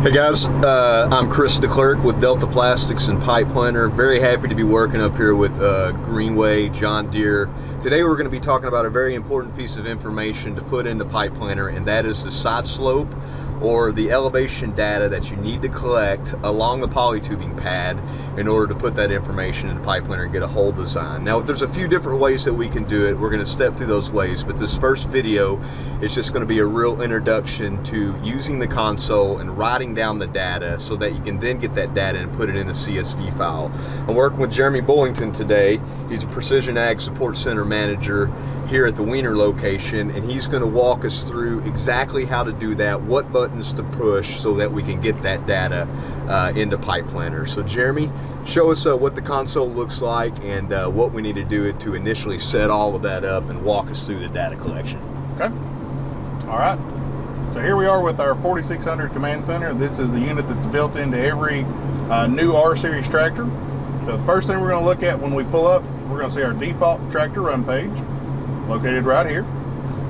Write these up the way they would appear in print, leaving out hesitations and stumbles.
Hey guys, I'm Chris DeClerc with Delta Plastics and Pipe Planter. Very happy to be working up here with Greenway, John Deere. Today we're going to be talking about a very important piece of information to put into Pipe Planter, and that is the side slope or the elevation data that you need to collect along the polytubing pad in order to put that information in Pipe Planter and get a hole design. Now there's a few different ways that we can do it. We're going to step through those ways, but this first video is just going to be a real introduction to using the console and writing down the data so that you can then get that data and put it in a CSV file. I'm working with Jeremy Bullington today. He's a Precision Ag Support Center manager here at the Wiener location, and he's going to walk us through exactly how to do that, what buttons to push so that we can get that data into Pipe Planter. So Jeremy, show us what the console looks like and what we need to do to initially set all of that up and walk us through the data collection. Okay. All right. So here we are with our 4600 Command Center. This is the unit that's built into every new R-Series tractor. So the first thing we're going to look at when we pull up, we're going to see our default tractor run page, located right here.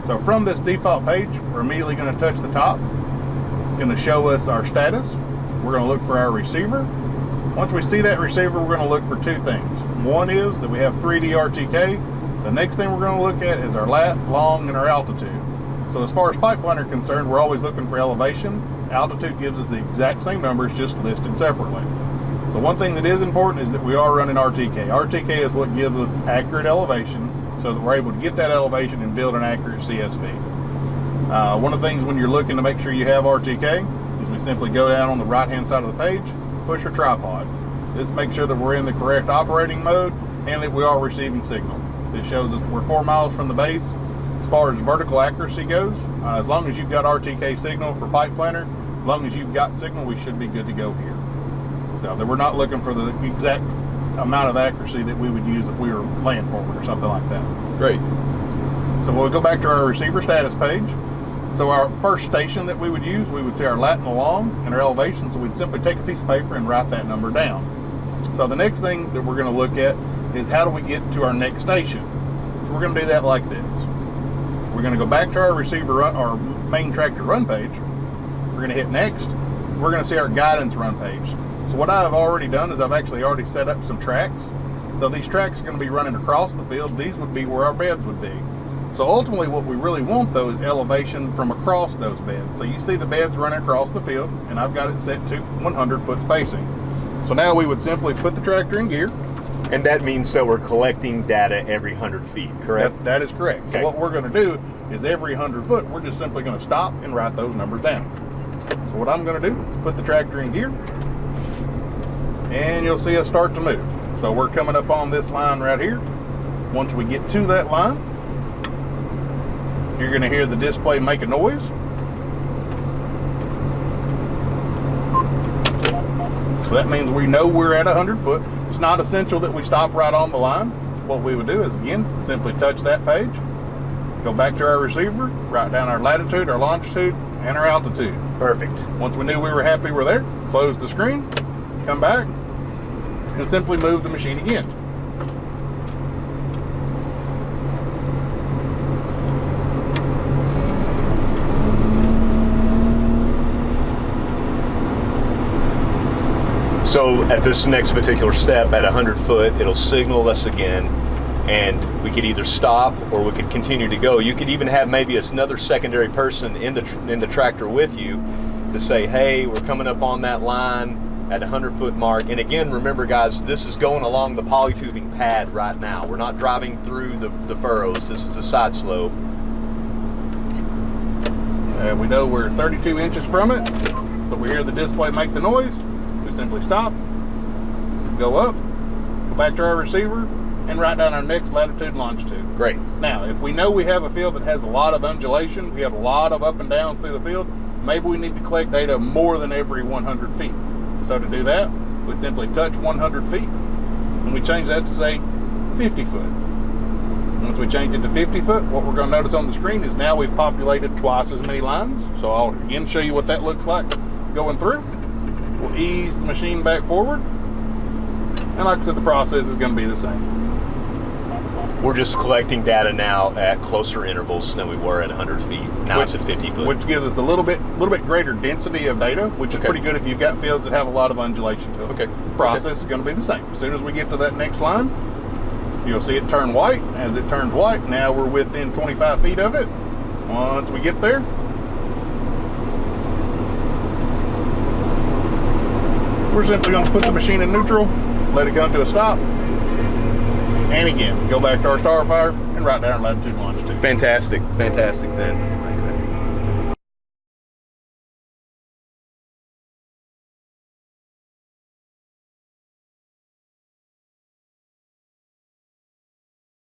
So from this default page, we're immediately going to touch the top. It's going to show us our status. We're going to look for our receiver. Once we see that receiver, we're going to look for two things. One is that we have 3D RTK. The next thing we're going to look at is our lat, long, and our altitude. So as far as Pipe Planter concerned, we're always looking for elevation. Altitude gives us the exact same numbers, just listed separately. The one thing that is important is that we are running RTK. RTK is what gives us accurate elevation so that we're able to get that elevation and build an accurate CSV. One of the things when you're looking to make sure you have RTK is we simply go down on the right hand side of the page, push our tripod. This makes sure that we're in the correct operating mode and that we are receiving signal. This shows us that we're 4 miles from the base. As far as vertical accuracy goes, as long as you've got RTK signal for Pipe Planter, as long as you've got signal, we should be good to go here. So that we're not looking for the exact amount of accuracy that we would use if we were land forward or something like that. Great. So when we go back to our receiver status page, so our first station that we would use, we would see our lat and the long and our elevation, so we'd simply take a piece of paper and write that number down. So the next thing that we're going to look at is how do we get to our next station. So we're going to do that like this. We're going to go back to our receiver run, our main tractor run page. We're going to hit next. We're going to see our guidance run page. So what I've already done is I've actually already set up some tracks. So these tracks are going to be running across the field. These would be where our beds would be. So ultimately what we really want though is elevation from across those beds. So you see the beds running across the field, and I've got it set to 100-foot spacing. So now we would simply put the tractor in gear. And that means that we're collecting data every 100 feet, correct? That is correct. Okay. So what we're going to do is every 100 foot, we're just simply going to stop and write those numbers down. So what I'm going to do is put the tractor in gear, and you'll see us start to move. So we're coming up on this line right here. Once we get to that line, you're going to hear the display make a noise. So that means we know we're at 100 foot. It's not essential that we stop right on the line. What we would do is, again, simply touch that page, go back to our receiver, write down our latitude, our longitude, and our altitude. Perfect. Once we knew we were happy we're there, close the screen, come back, and simply move the machine again. So at this next particular step, at 100 foot, it'll signal us again, and we could either stop or we could continue to go. You could even have maybe another secondary person in the tractor with you to say, hey, we're coming up on that line at 100-foot mark. And again, remember guys, this is going along the polytubing pad right now. We're not driving through the furrows. This is the side slope. We know we're 32 inches from it, so we hear the display make the noise. We simply stop, go up, go back to our receiver, and write down our next latitude and longitude. Great. Now, if we know we have a field that has a lot of undulation, we have a lot of up and downs through the field, maybe we need to collect data more than every 100 feet. So to do that, we simply touch 100 feet, and we change that to say 50 foot. Once we change it to 50 foot, what we're going to notice on the screen is now we've populated twice as many lines. So I'll again show you what that looks like going through. We'll ease the machine back forward, and like I said, the process is going to be the same. We're just collecting data now at closer intervals than we were at 100 feet. Now it's at 50 foot. Which gives us a little bit greater density of data, which is pretty good if you've got fields that have a lot of undulation to them. Okay. Process is going to be the same. As soon as we get to that next line, you'll see it turn white. As it turns white, now we're within 25 feet of it. Once we get there, we're simply going to put the machine in neutral, let it come to a stop, and again, go back to our star fire and right down latitude longitude. Fantastic, fantastic then.